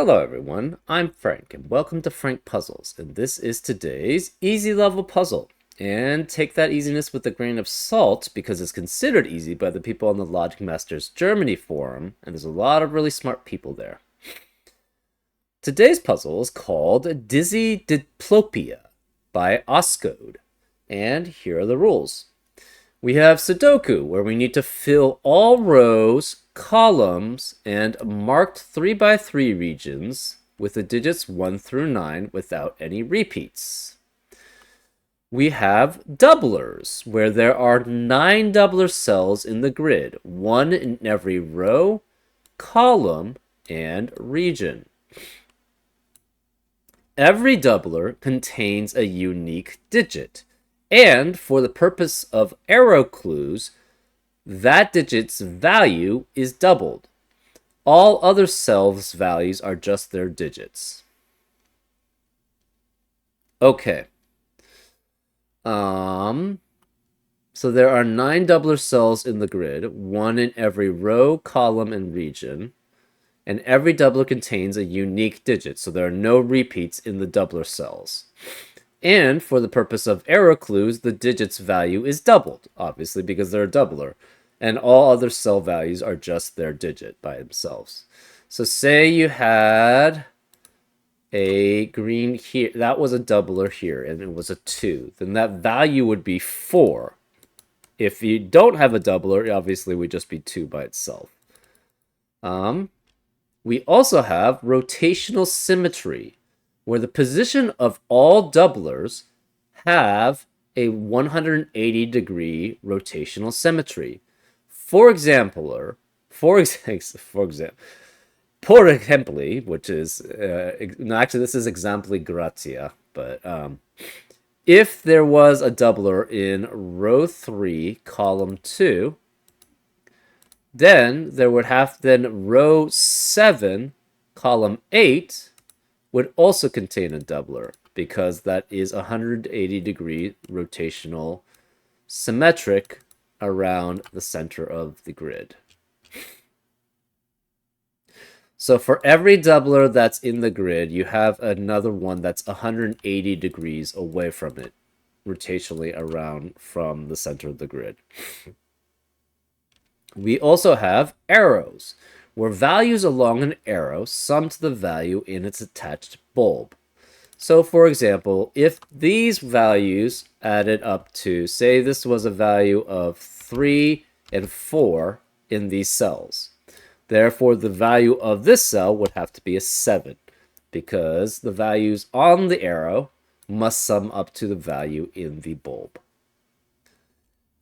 Hello everyone, I'm Frank and welcome to Frank Puzzles, and this is today's easy level puzzle. And take that easiness with a grain of salt because it's considered easy by the people on the Logic Masters Germany forum, and there's a lot of really smart people there. Today's puzzle is called Dizzy Diplopia by Oscode, and here are the rules. We have Sudoku, where we need to fill all rows, columns, and marked 3x3 regions with the digits 1 through 9 without any repeats. We have doublers, where there are 9 doubler cells in the grid, 1 in every row, column, and region. Every doubler contains a unique digit, and for the purpose of arrow clues, that digit's value is doubled. All other cells' values are just their digits. Okay. So there are 9 doubler cells in the grid, 1 in every row, column, and region. And every doubler contains a unique digit, so there are no repeats in the doubler cells. And for the purpose of arrow clues, the digit's value is doubled, obviously because they're a doubler. And all other cell values are just their digit by themselves. So say you had a green here, that was a doubler here, and it was a 2. Then that value would be 4. If you don't have a doubler, obviously it would just be 2 by itself. We also have rotational symmetry, where the position of all doublers have a 180-degree rotational symmetry. For example, which is no, actually this is exempli gratia, but if there was a doubler in row 3, column 2, then row 7, column 8 would also contain a doubler because that is 180-degree rotational symmetric around the center of the grid. So for every doubler that's in the grid, you have another one that's 180 degrees away from it, rotationally around from the center of the grid. We also have arrows, where values along an arrow sum to the value in its attached bulb. So for example, if these values added up to, say this was a value of 3 and 4 in these cells, therefore the value of this cell would have to be a 7, because the values on the arrow must sum up to the value in the bulb.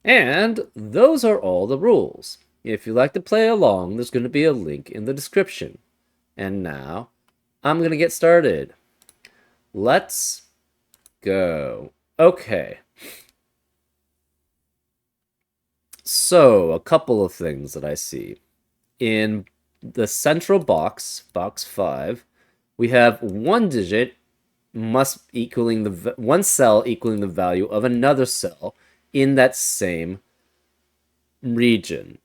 And those are all the rules. If you'd like to play along, there's going to be a link in the description. And now, I'm going to get started. Let's go. Okay. So, a couple of things that I see. In the central box, box 5, we have one digit one cell equaling the value of another cell in that same region.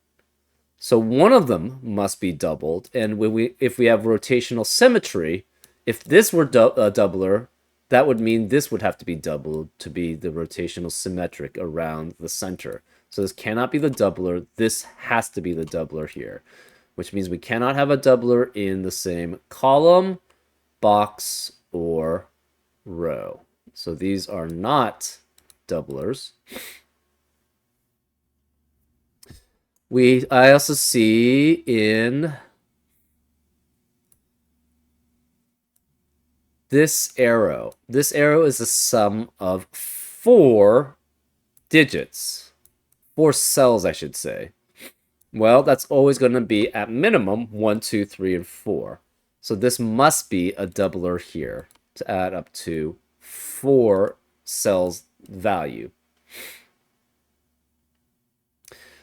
So one of them must be doubled, and if we have rotational symmetry, if this were a doubler, that would mean this would have to be doubled to be the rotational symmetric around the center. So this cannot be the doubler, this has to be the doubler here, which means we cannot have a doubler in the same column, box, or row. So these are not doublers. I also see in this arrow. This arrow is a sum of 4 digits. 4 cells, I should say. Well, that's always going to be at minimum 1, 2, 3, and 4. So this must be a doubler here to add up to 4 cells value.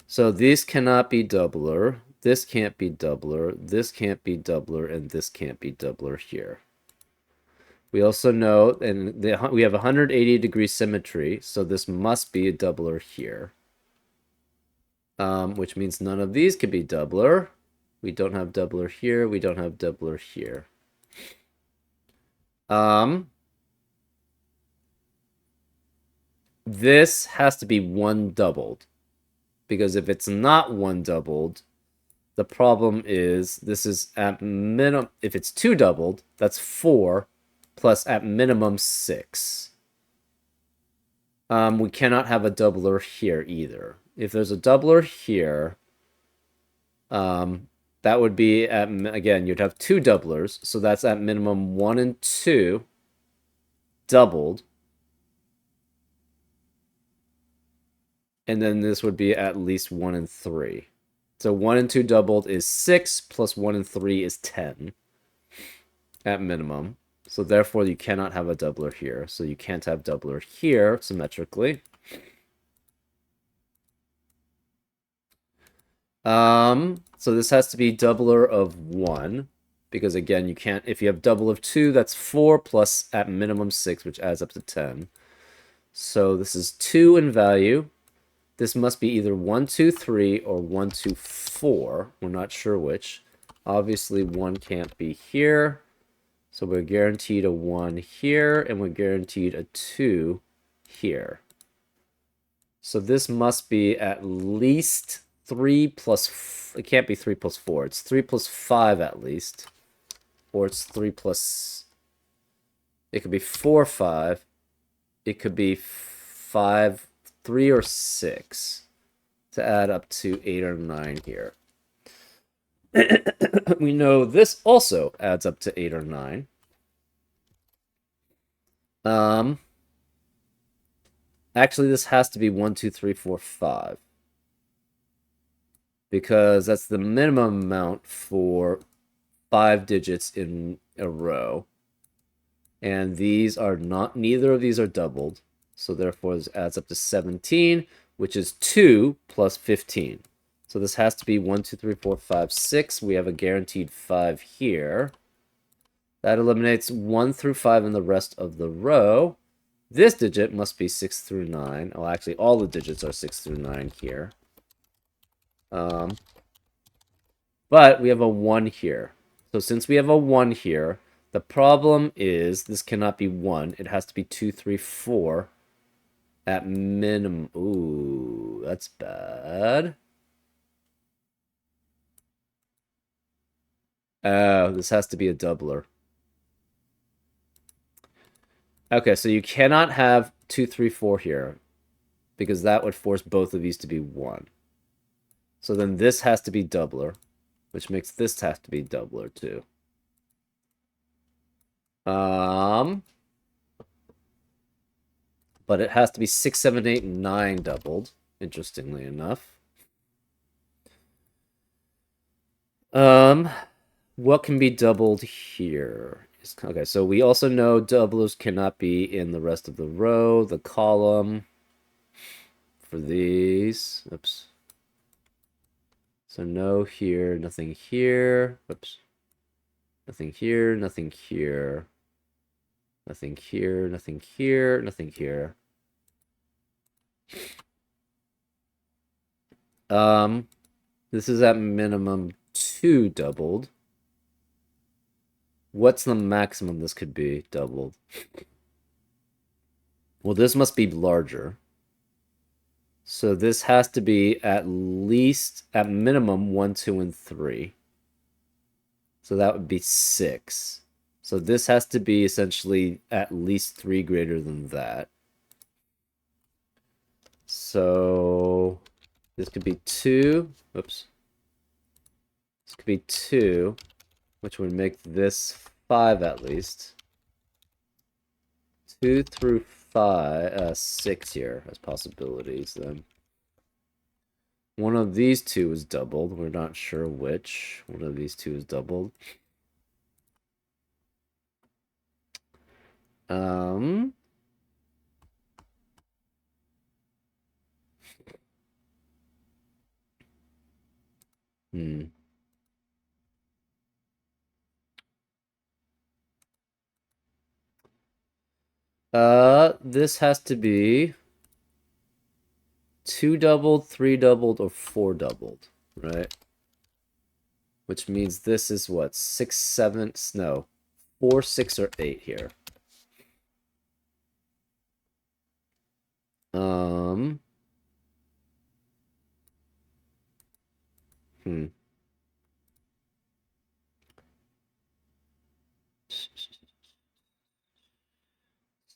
So these cannot be doubler, this can't be doubler, this can't be doubler, and this can't be doubler here. We also know, and we have 180-degree symmetry, so this must be a doubler here. Which means none of these can be doubler. We don't have doubler here, we don't have doubler here. This has to be 1 doubled. Because if it's not 1 doubled, the problem is this is at minimum, if it's 2 doubled, that's 4 plus at minimum 6. We cannot have a doubler here either. If there's a doubler here, that would be at, again, you'd have 2 doublers, so that's at minimum 1 and 2 doubled. And then this would be at least 1 and 3. So 1 and 2 doubled is 6, plus 1 and 3 is 10 at minimum. So therefore you cannot have a doubler here. So you can't have doubler here symmetrically. So this has to be doubler of 1. Because again, you can't, if you have double of 2, that's 4 plus at minimum 6, which adds up to 10. So this is 2 in value. This must be either 1, 2, 3 or 1, 2, 4. We're not sure which. Obviously, 1 can't be here. So we're guaranteed a 1 here, and we're guaranteed a 2 here. So this must be at least 3 plus... It can't be 3 plus 4. It's 3 plus 5 at least. Or it's 3 plus... It could be 4, 5. It could be 5... 3 or 6 to add up to 8 or 9 here. We know this also adds up to 8 or 9. Actually, this has to be 1, 2, 3, 4, 5. Because that's the minimum amount for 5 digits in a row. And these are not, neither of these are doubled. So therefore, this adds up to 17, which is 2 plus 15. So this has to be 1, 2, 3, 4, 5, 6. We have a guaranteed 5 here. That eliminates 1 through 5 in the rest of the row. This digit must be 6 through 9. Oh, actually, all the digits are 6 through 9 here. But we have a 1 here. So since we have a 1 here, the problem is this cannot be 1. It has to be 2, 3, 4. At minimum. Ooh, that's bad. Oh, this has to be a doubler. Okay, so you cannot have 2, 3, 4 here. Because that would force both of these to be 1. So then this has to be doubler. Which makes this have to be doubler too. But it has to be 6, 7, 8, 9 doubled, interestingly enough. What can be doubled here? Okay, so we also know doublers cannot be in the rest of the row, the column for these. Oops. So no here, nothing here. Oops. Nothing here, nothing here. Nothing here, nothing here, nothing here. This is at minimum 2 doubled. What's the maximum this could be doubled? Well, this must be larger. So this has to be at least, at minimum, 1, 2, and 3. So that would be 6. So this has to be essentially at least 3 greater than that. So this could be 2. Oops. This could be 2, which would make this 5 at least. 2 through 5, 6 here as possibilities then. One of these two is doubled. We're not sure which. One of these two is doubled. This has to be 2 doubled, 3 doubled, or 4 doubled, right? Which means this is what, 6, 7, no, 4, 6, or 8 here. Hmm.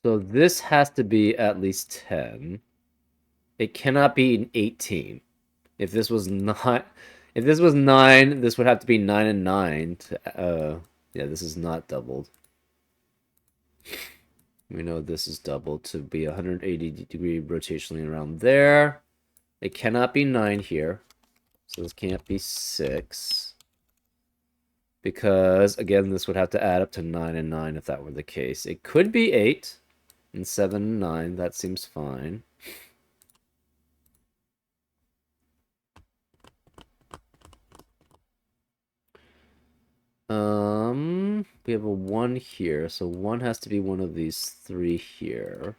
So this has to be at least 10. It cannot be an 18. If this was not, if this was 9, this would have to be 9 and 9 to, yeah, this is not doubled. We know this is doubled to be 180-degree rotationally around there. It cannot be 9 here. So this can't be 6. Because, again, this would have to add up to 9 and 9 if that were the case. It could be 8 and 7 and 9. That seems fine. We have a 1 here, so 1 has to be one of these 3 here.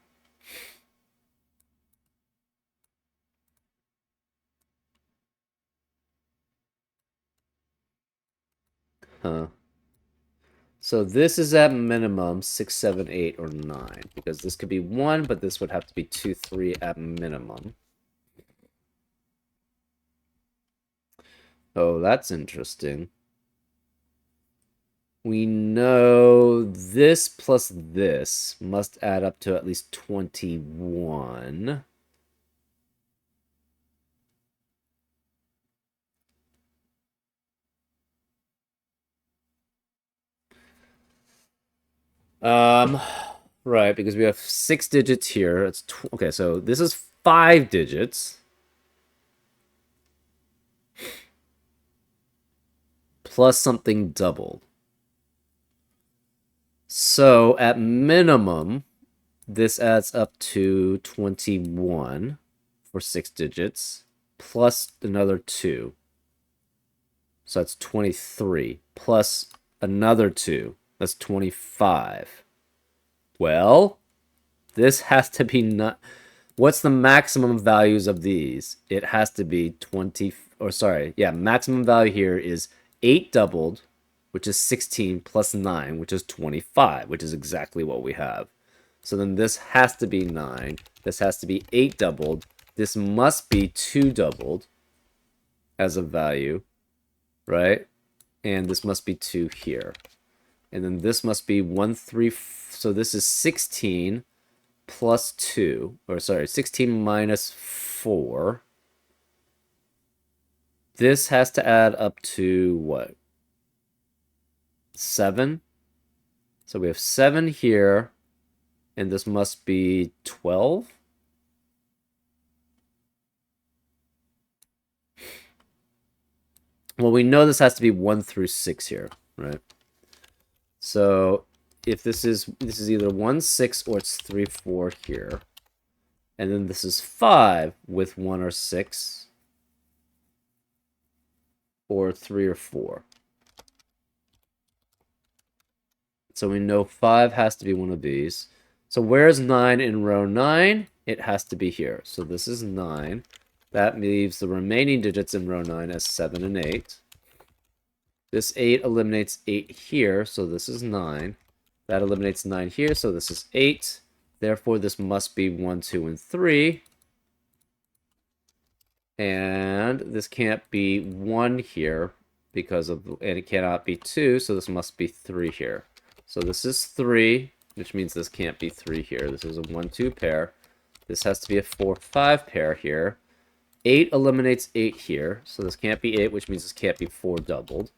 Huh. So this is at minimum 6, 7, 8, or 9. Because this could be 1, but this would have to be 2, 3 at minimum. Oh, that's interesting. We know this plus this must add up to at least 21. Right, because we have 6 digits here. It's okay, so this is 5 digits. Plus something doubled. So at minimum, this adds up to 21 for 6 digits, plus another 2. So that's 23, plus another 2. That's 25. Well, this has to be not. What's the maximum values of these? It has to be 20, or sorry, yeah, maximum value here is 8 doubled, which is 16, plus 9, which is 25, which is exactly what we have. So then this has to be 9. This has to be 8 doubled. This must be 2 doubled as a value, right? And this must be 2 here. And then this must be 1, 3, so this is 16 plus 2, or sorry, 16 minus 4. This has to add up to what? 7? So we have 7 here, and this must be 12? Well, we know this has to be 1 through 6 here, right? So if this is either 1, 6, or it's 3, 4 here. And then this is 5 with 1 or 6, or 3 or 4. So we know 5 has to be one of these. So where's 9 in row 9? It has to be here. So this is 9. That leaves the remaining digits in row 9 as 7 and 8. This 8 eliminates 8 here, so this is 9. That eliminates 9 here, so this is 8. Therefore, this must be 1, 2, and 3. And this can't be 1 here because of, and it cannot be 2, so this must be 3 here. So this is 3, which means this can't be 3 here. This is a 1, 2 pair. This has to be a 4, 5 pair here. 8 eliminates 8 here, so this can't be 8, which means this can't be 4 doubled.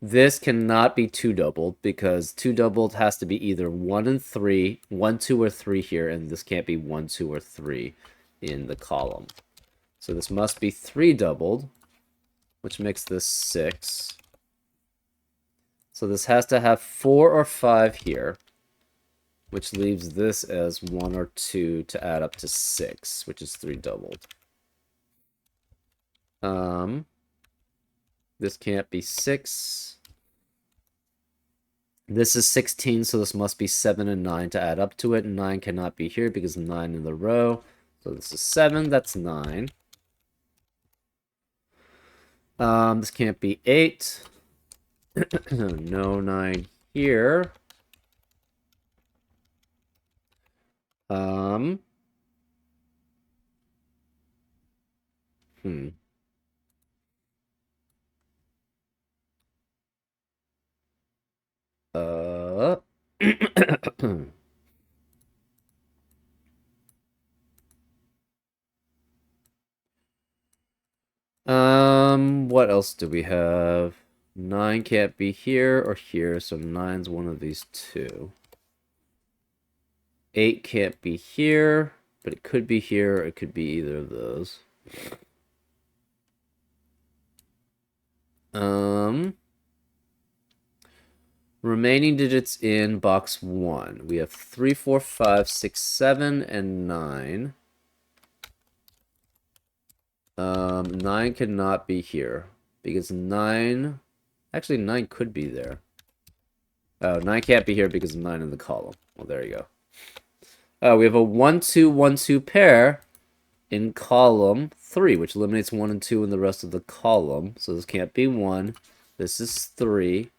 This cannot be 2 doubled because 2 doubled has to be either 1 and 3, 1, 2, or 3 here, and this can't be 1, 2, or 3 in the column. So this must be 3 doubled, which makes this 6. So this has to have 4 or 5 here, which leaves this as 1 or 2 to add up to 6, which is 3 doubled. This can't be 6. This is 16, so this must be 7 and 9 to add up to it. 9 cannot be here because 9 in the row. So this is 7, that's 9. This can't be 8. No 9 here. Um, hmm. Uh, what else do we have? 9 can't be here or here, so nine's one of these two. 8 can't be here, but it could be here, or it could be either of those. Um, remaining digits in box 1. We have 3, 4, 5, 6, 7, and 9. 9 cannot be here because 9. Actually, 9 could be there. Oh, 9 can't be here because of 9 in the column. Well, there you go. We have a 1, 2, 1, 2 pair in column 3, which eliminates 1 and 2 in the rest of the column. So this can't be 1. This is 3.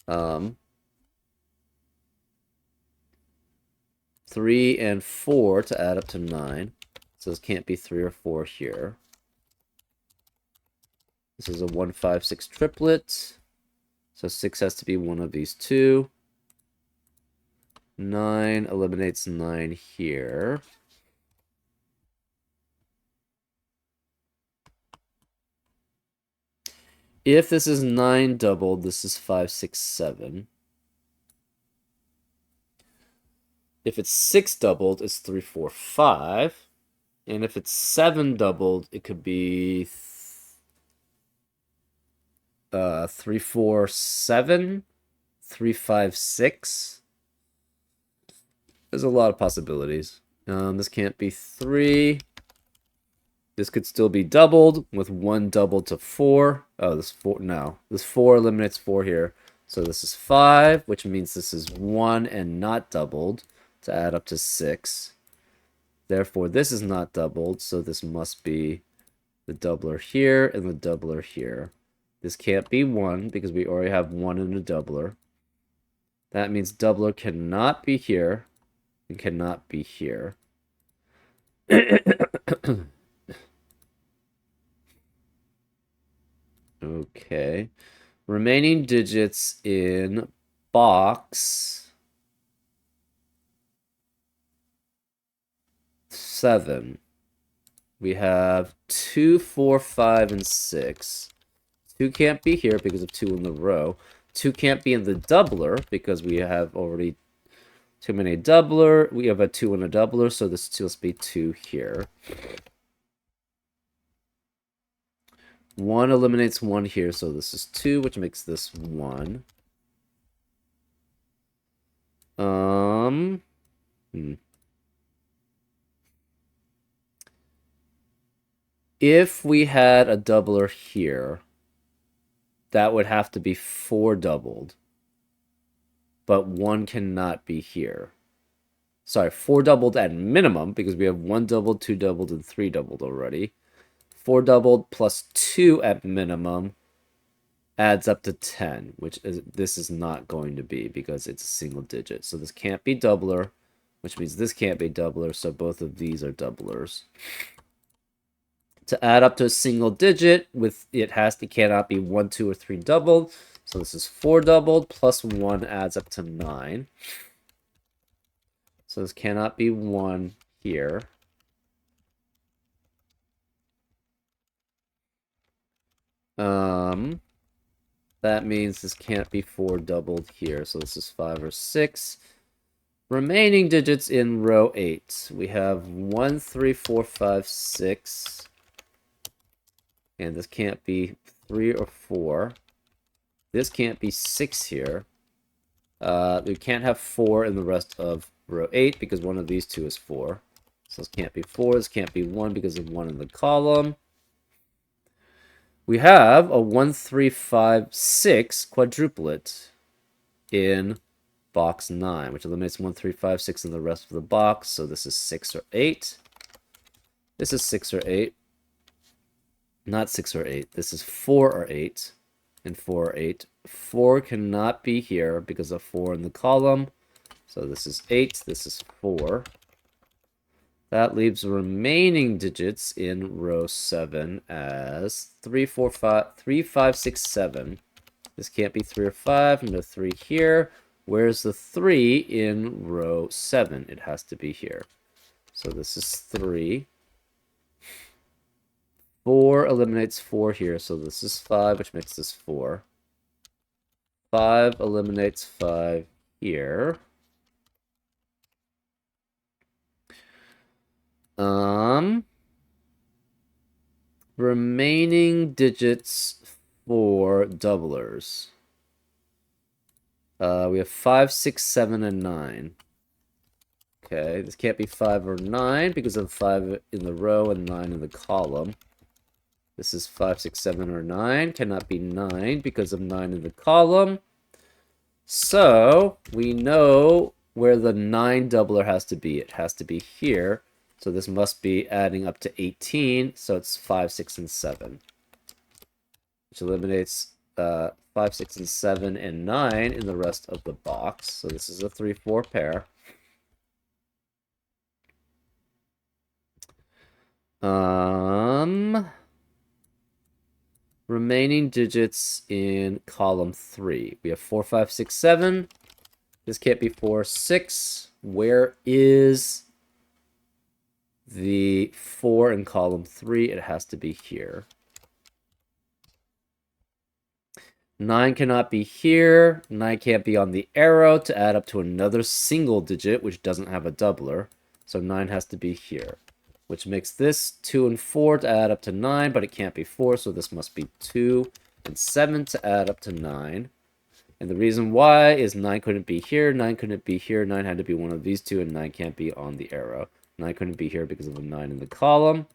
3 and 4 to add up to 9. So this can't be 3 or 4 here. This is a 1, 5, 6 triplet. So 6 has to be one of these two. 9 eliminates 9 here. If this is 9 doubled, this is 5, 6, 7. If it's 6 doubled, it's 3, 4, 5. And if it's 7 doubled, it could be 3, 4, 7, 3, 5, 6. There's a lot of possibilities. This can't be 3. This could still be doubled with 1 doubled to 4. Oh, this 4, no. This 4 eliminates 4 here. So this is 5, which means this is 1 and not doubled to add up to 6. Therefore, this is not doubled, so this must be the doubler here and the doubler here. This can't be 1 because we already have 1 in a doubler. That means doubler cannot be here and cannot be here. Okay. Remaining digits in box 7. We have 2, 4, 5, and 6. 2 can't be here because of 2 in the row. 2 can't be in the doubler because we have already too many doubler. We have a 2 in a doubler, so this must be 2 here. 1 eliminates 1 here, so this is 2, which makes this 1. If we had a doubler here, that would have to be 4 doubled. But 1 cannot be here. Sorry, 4 doubled at minimum, because we have 1 doubled, 2 doubled, and 3 doubled already. 4 doubled plus 2 at minimum adds up to 10, which this is not going to be because it's a single digit. So this can't be doubler, which means this can't be doubler, so both of these are doublers. To add up to a single digit, it cannot be 1, 2, or 3 doubled. So this is 4 doubled plus 1 adds up to 9. So this cannot be 1 here. That means this can't be 4 doubled here. So this is 5 or 6. Remaining digits in row 8. We have 1, 3, 4, 5, 6. And this can't be 3 or 4. This can't be 6 here. We can't have 4 in the rest of row 8 because one of these two is 4. So this can't be 4. This can't be 1 because of 1 in the column. We have a 1, 3, 5, 6 quadruplet in box 9, which eliminates 1, 3, 5, 6 in the rest of the box. So this is 6 or 8. This is 6 or 8. Not 6 or 8. This is 4 or 8. And 4 or 8. 4 cannot be here because of 4 in the column. So this is 8. This is 4. That leaves the remaining digits in row 7 as 3, 4, 5, 3, 5, 6, 7. This can't be 3 or 5, no 3 here. Where's the 3 in row 7? It has to be here. So this is 3. 4 eliminates 4 here, so this is 5, which makes this 4. 5 eliminates 5 here. Remaining digits for doublers. We have 5, 6, 7, and 9. Okay, this can't be 5 or 9 because of 5 in the row and 9 in the column. This is 5, 6, 7, or 9. Cannot be 9 because of 9 in the column. So, we know where the 9 doubler has to be. It has to be here. So this must be adding up to 18. So it's 5, 6, and 7. Which eliminates 5, 6, and 7, and 9 in the rest of the box. So this is a 3, 4 pair. Remaining digits in column 3. We have 4, 5, 6, 7. This can't be 4, 6. Where is the 4 in column 3? It has to be here. 9 cannot be here. 9 can't be on the arrow to add up to another single digit, which doesn't have a doubler. So 9 has to be here, which makes this 2 and 4 to add up to 9, but it can't be 4, so this must be 2 and 7 to add up to 9. And the reason why is 9 couldn't be here, 9 couldn't be here, 9 had to be one of these two, and 9 can't be on the arrow. 9 couldn't be here because of the 9 in the column.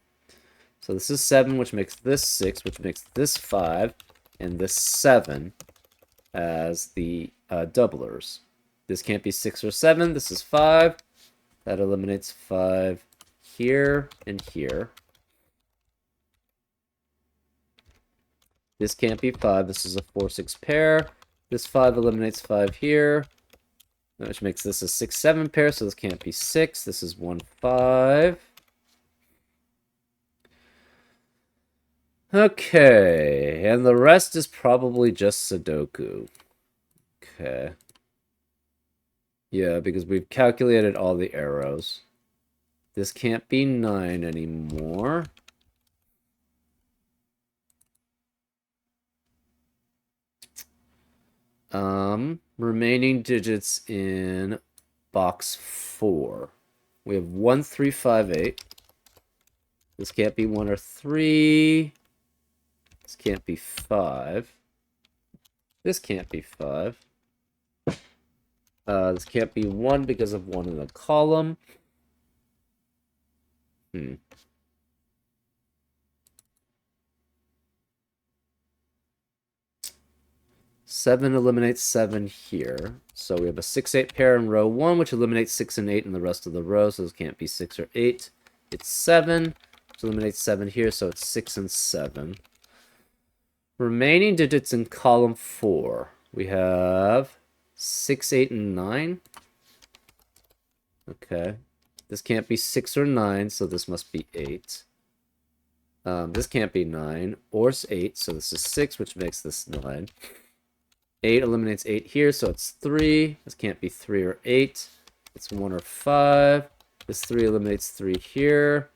So this is 7, which makes this 6, which makes this 5, and this 7 as the doublers. This can't be 6 or 7, this is 5. That eliminates 5 here and here. This can't be 5, this is a 4, 6 pair. This 5 eliminates 5 here, which makes this a 6, 7 pair, so this can't be 6. This is 1, 5. Okay, and the rest is probably just Sudoku. Okay. Yeah, because we've calculated all the arrows. This can't be 9 anymore. Remaining digits in box 4. We have 1, 3, 5, 8. This can't be 1 or 3. This can't be 5. This can't be 5. This can't be 1 because of 1 in the column. 7 eliminates 7 here. So we have a 6, 8 pair in row 1, which eliminates 6 and 8 in the rest of the rows. So this can't be 6 or 8. It's 7, which eliminates 7 here, so it's 6 and 7. Remaining digits in column 4. We have 6, 8, and 9. Okay. This can't be 6 or 9, so this must be 8. This can't be 9 or 8, so this is 6, which makes this 9. 8 eliminates 8 here, so it's 3. This can't be 3 or 8. It's 1 or 5. This 3 eliminates 3 here.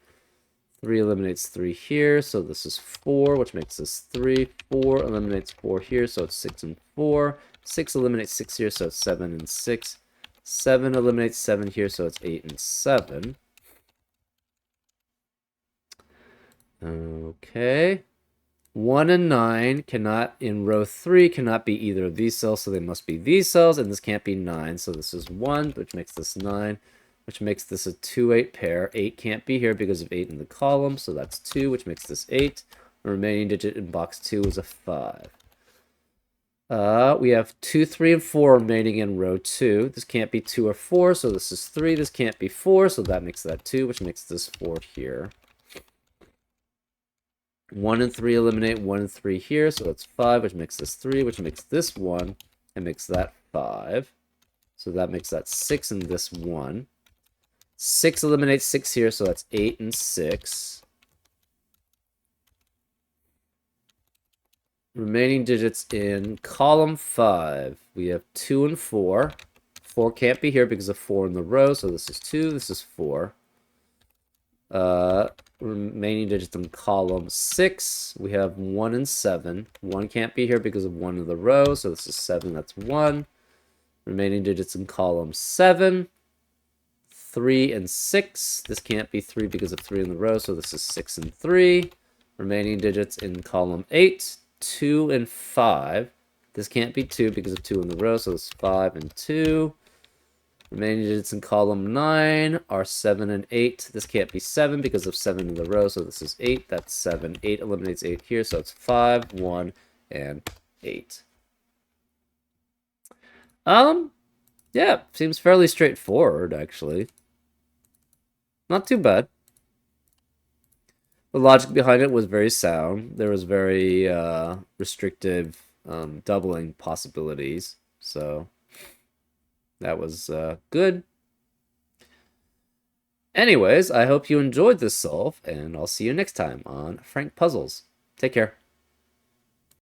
3 eliminates 3 here, so this is 4, which makes this 3. 4 eliminates 4 here, so it's 6 and 4. 6 eliminates 6 here, so it's 7 and 6. 7 eliminates 7 here, so it's 8 and 7. Okay. 1 and 9 cannot, in row 3, cannot be either of these cells, so they must be these cells, and this can't be 9, so this is 1, which makes this 9, which makes this a 2, 8 pair. 8 can't be here because of 8 in the column, so that's 2, which makes this 8. The remaining digit in box 2 is a 5. We have 2, 3, and 4 remaining in row 2. This can't be 2 or 4, so this is 3. This can't be 4, so that makes that 2, which makes this 4 here. 1 and 3 eliminate 1 and 3 here, so it's 5, which makes this 3, which makes this 1, and makes that 5. So that makes that 6 and this 1. 6 eliminates 6 here, so that's 8 and 6. Remaining digits in column 5. We have 2 and 4. 4 can't be here because of 4 in the row, so this is 2, this is 4. Remaining digits in column 6. We have 1 and 7. 1 can't be here because of 1 in the row, so this is 7, that's 1. Remaining digits in column 7. 3 and 6. This can't be 3 because of 3 in the row, so this is 6 and 3. Remaining digits in column 8. 2 and 5. This can't be 2 because of 2 in the row, so it's 5 and 2. Remaining digits in column 9 are 7 and 8. This can't be 7 because of 7 in the row, so this is 8. That's 7. 8 eliminates 8 here, so it's 5, 1, and 8. Yeah, seems fairly straightforward, actually. Not too bad. The logic behind it was very sound. There was very restrictive doubling possibilities, so that was good. Anyways, I hope you enjoyed this solve, and I'll see you next time on Frank Puzzles. Take care.